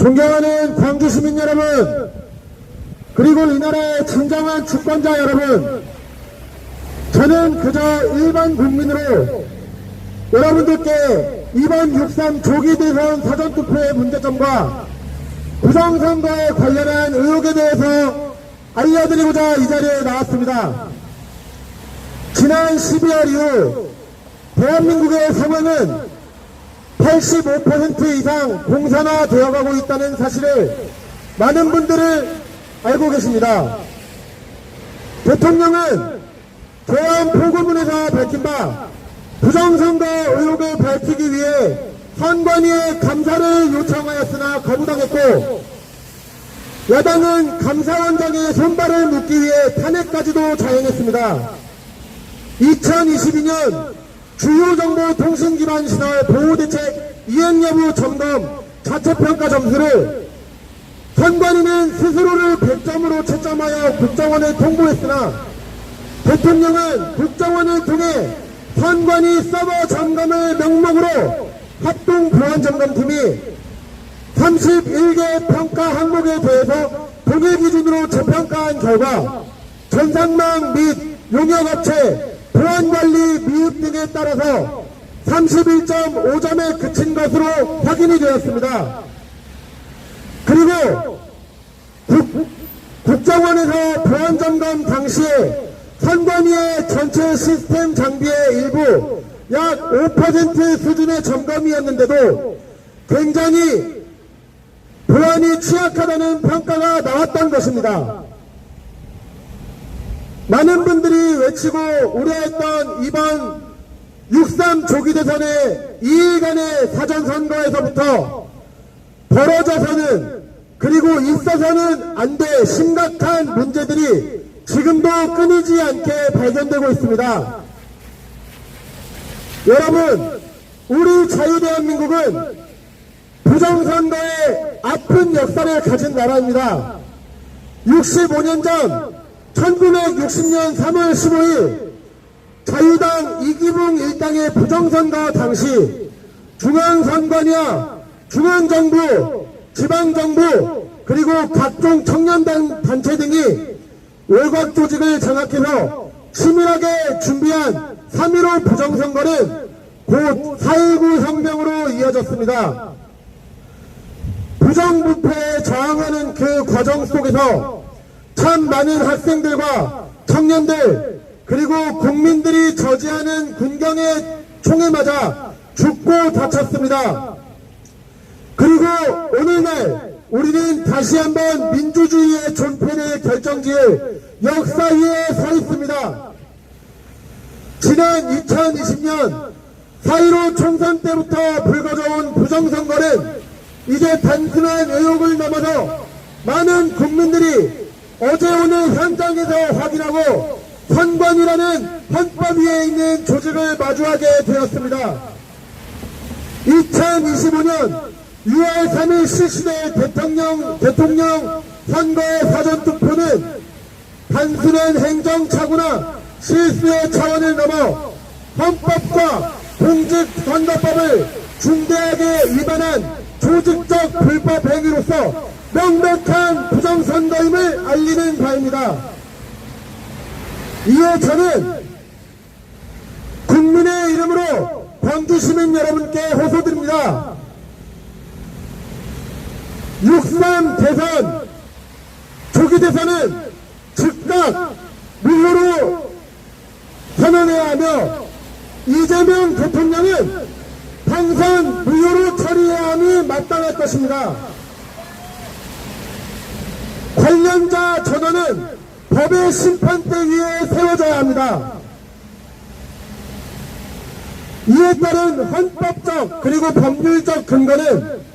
존경하는 광주 시민 여러분, 그리고 이 나라의 진정한 주권자 여러분, 저는 그저 일반 국민으로 여러분들께 이번 6.3 조기 대선 사전투표의 문제점과 부정선거에 관련한 의혹에 대해서 알려드리고자 이 자리에 나왔습니다. 지난 12월 이후 대한민국의 상황은 85% 이상 공산화되어 가고 있다는 사실을 많은 분들을 알고 계십니다. 대통령은 교원 포고문에서 밝힌 바 부정선거 의혹을 밝히기 위해 선관위에 감사를 요청하였으나 거부당했고, 야당은 감사원장의 손발을 묶기 위해 탄핵까지도 자행했습니다. 2022년 주요정보통신기반시설 보호대책 이행여부 점검 자체평가 점수를 선관위는 스스로를 100점으로 채점하여 국정원에 통보했으나, 대통령은 국정원을 통해 선관위 서버 점검을 명목으로 합동보안점검팀이 31개 평가 항목에 대해서 동일 기준으로 재평가한 결과 전산망 및 용역업체, 보안관리 미흡 등에 따라서 31.5점에 그친 것으로 확인이 되었습니다. 그리고 국정원에서 보안점검 당시에 선관위의 전체 시스템 장비의 일부 약 5% 수준의 점검이었는데도 굉장히 보안이 취약하다는 평가가 나왔던 것입니다. 많은 분들이 외치고 우려했던 이번 6.3 조기 대선의 2일간의 사전선거에서부터 벌어져서는, 그리고 있어서는 안 될 심각한 문제들이 지금도 끊이지 않게 발견되고 있습니다. 여러분, 우리 자유대한민국은 부정선거의 아픈 역사를 가진 나라입니다. 65년 전 1960년 3월 15일 자유당 이기붕 일당의 부정선거 당시 중앙선관위와 중앙정부, 지방정부, 그리고 각종 청년단체 등이 외곽 조직을 장악해서 치밀하게 준비한 3.15 부정선거는 곧 4.19 혁명으로 이어졌습니다. 부정부패에 저항하는 그 과정 속에서 참 많은 학생들과 청년들, 그리고 국민들이 저지하는 군경의 총에 맞아 죽고 다쳤습니다. 그리고 오늘날 우리는 다시 한번 민주주의의 존폐를 결정지을 역사 위에 서 있습니다. 지난 2020년 4.15 총선 때부터 불거져온 부정선거는 이제 단순한 의혹을 넘어서 많은 국민들이 어제 오늘 현장에서 확인하고 선관위라는 헌법 위에 있는 조직을 마주하게 되었습니다. 2025년 6월 3일 실시될 대통령 선거의 사전투표는 단순한 행정착오나 실수의 차원을 넘어 헌법과 공직선거법을 중대하게 위반한 조직적 불법 행위로서 명백한 부정선거임을 알리는 바입니다. 이에 저는 국민의 이름으로 광주시민 여러분께 호소드립니다. 6.3 대선, 조기 대선은 즉각 무효로 선언해야 하며, 이재명 대통령은 당선 무효로 처리해야 함이 마땅할 것입니다. 관련자 전원은 법의 심판대 위에 세워져야 합니다. 이에 따른 헌법적 그리고 법률적 근거는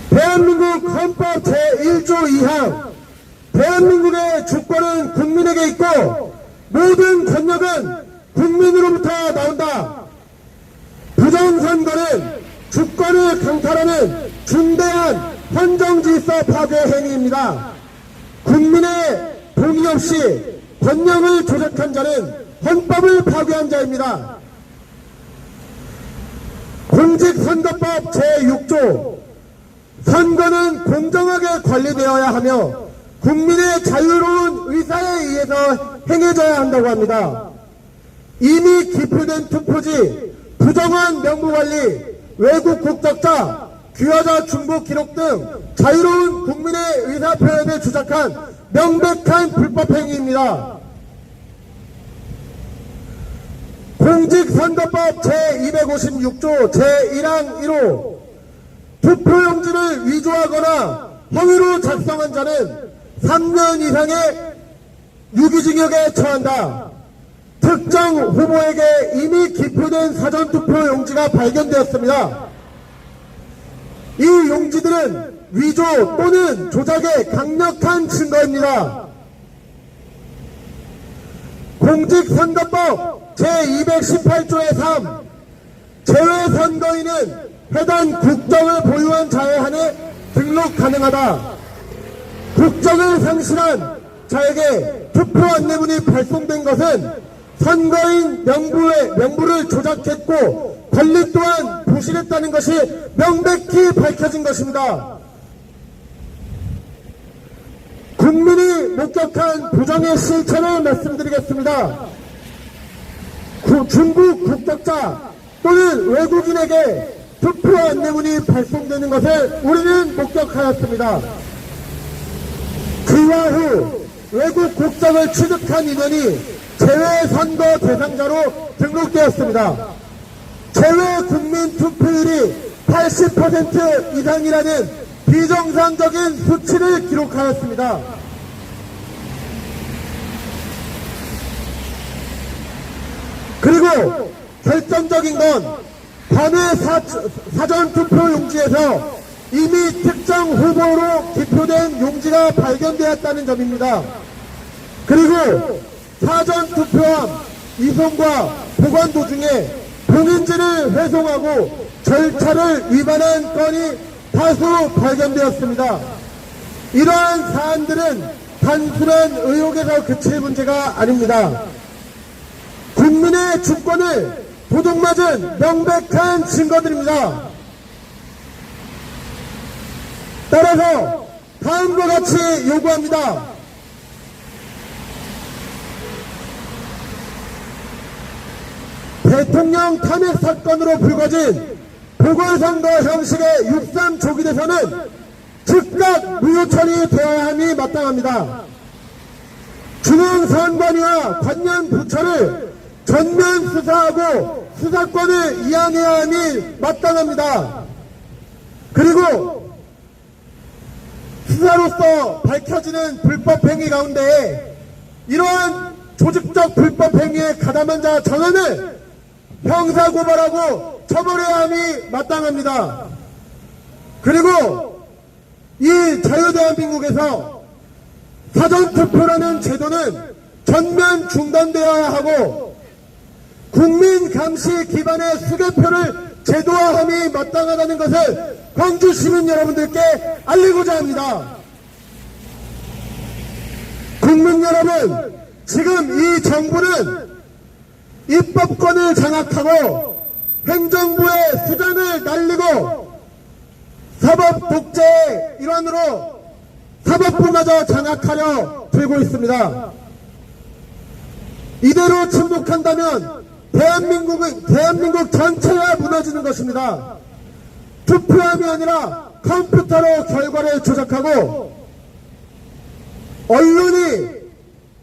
대한민국 헌법 제1조 2항, 대한민국의 주권은 국민에게 있고 모든 권력은 국민으로부터 나온다. 부정선거는 주권을 강탈하는 중대한 헌정질서 파괴 행위입니다. 국민의 동의 없이 권력을 조작한 자는 헌법을 파괴한 자입니다. 공직선거법 제6조 선거는 공정하게 관리되어야 하며 국민의 자유로운 의사에 의해서 행해져야 한다고 합니다. 이미 기표된 투표지, 부정한 명부관리, 외국 국적자, 귀화자 중복 기록 등 자유로운 국민의 의사표현을 조작한 명백한 불법행위입니다. 공직선거법 제256조 제1항 1호 투표용지를 위조하거나 허위로 작성한 자는 3년 이상의 유기징역에 처한다. 특정 후보에게 이미 기표된 사전투표용지가 발견되었습니다. 이 용지들은 위조 또는 조작의 강력한 증거입니다. 공직선거법 제218조의 3 제외선거인은 해당 국적을 보유한 자에 한해 등록 가능하다. 국적을 상실한 자에게 투표 안내문이 발송된 것은 선거인 명부를 조작했고 권리 또한 부실했다는 것이 명백히 밝혀진 것입니다. 국민이 목격한 부정의 실체를 말씀드리겠습니다. 중국 국적자 또는 외국인에게 투표 안내문이 발송되는 것을 우리는 목격하였습니다. 귀화 후 외국 국적을 취득한 인원이 제외선거 대상자로 등록되었습니다. 제외 국민 투표율이 80% 이상이라는 비정상적인 수치를 기록하였습니다. 그리고 결정적인 건 관외 사전투표 용지에서 이미 특정 후보로 기표된 용지가 발견되었다는 점입니다. 그리고 사전투표함 이송과 보관 도중에 봉인지를 회송하고 절차를 위반한 건이 다수 발견되었습니다. 이러한 사안들은 단순한 의혹에서 그칠 문제가 아닙니다. 국민의 주권을 도둑맞은 명백한 증거들입니다. 따라서 다음과 같이 요구합니다. 대통령 탄핵 사건으로 불거진 보궐선거 형식의 6.3 조기 대선은 즉각 무효 처리되어야 함이 마땅합니다. 중앙선관위와 관련 부처를 전면 수사하고 수사권을 이양해야 함이 마땅합니다. 그리고 수사로서 밝혀지는 불법행위 가운데 이러한 조직적 불법행위에 가담한 자 전원을 형사고발하고 처벌해야 함이 마땅합니다. 그리고 이 자유대한민국에서 사전투표라는 제도는 전면 중단되어야 하고 국민 감시 기반의 수개표를 제도화함이 마땅하다는 것을 광주 시민 여러분들께 알리고자 합니다. 국민 여러분, 지금 이 정부는 입법권을 장악하고 행정부의 수장을 날리고 사법 독재의 일환으로 사법부마저 장악하려 들고 있습니다. 이대로 침묵한다면 대한민국 전체가 무너지는 것입니다. 투표함이 아니라 컴퓨터로 결과를 조작하고 언론이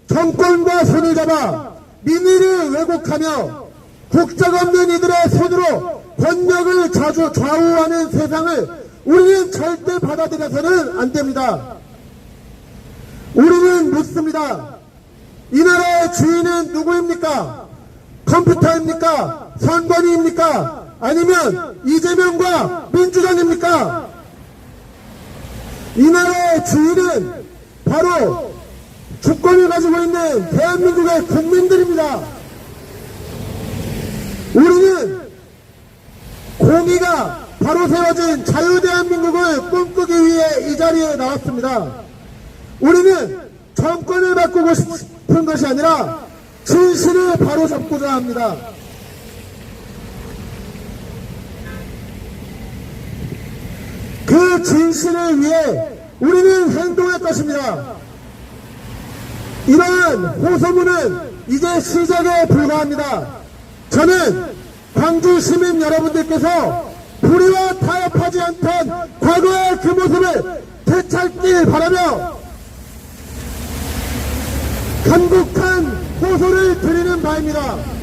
정권과 손을 잡아 민의를 왜곡하며 국적 없는 이들의 손으로 권력을 좌우하는 세상을 우리는 절대 받아들여서는 안 됩니다. 우리는 묻습니다. 이 나라의 주인은 누구입니까? 컴퓨터입니까? 선관위입니까? 아니면 이재명과 민주당입니까? 이 나라의 주인은 바로 주권을 가지고 있는 대한민국의 국민들입니다. 우리는 공의가 바로 세워진 자유대한민국을 꿈꾸기 위해 이 자리에 나왔습니다. 우리는 정권을 바꾸고 싶은 것이 아니라 진실을 바로잡고자 합니다. 그 진실을 위해 우리는 행동할 것입니다. 이러한 호소문은 이제 시작에 불과합니다. 저는 광주 시민 여러분들께서 불의와 타협하지 않던 과거의 그 모습을 되찾길 바라며 간곡한 호소를 드리는 바입니다.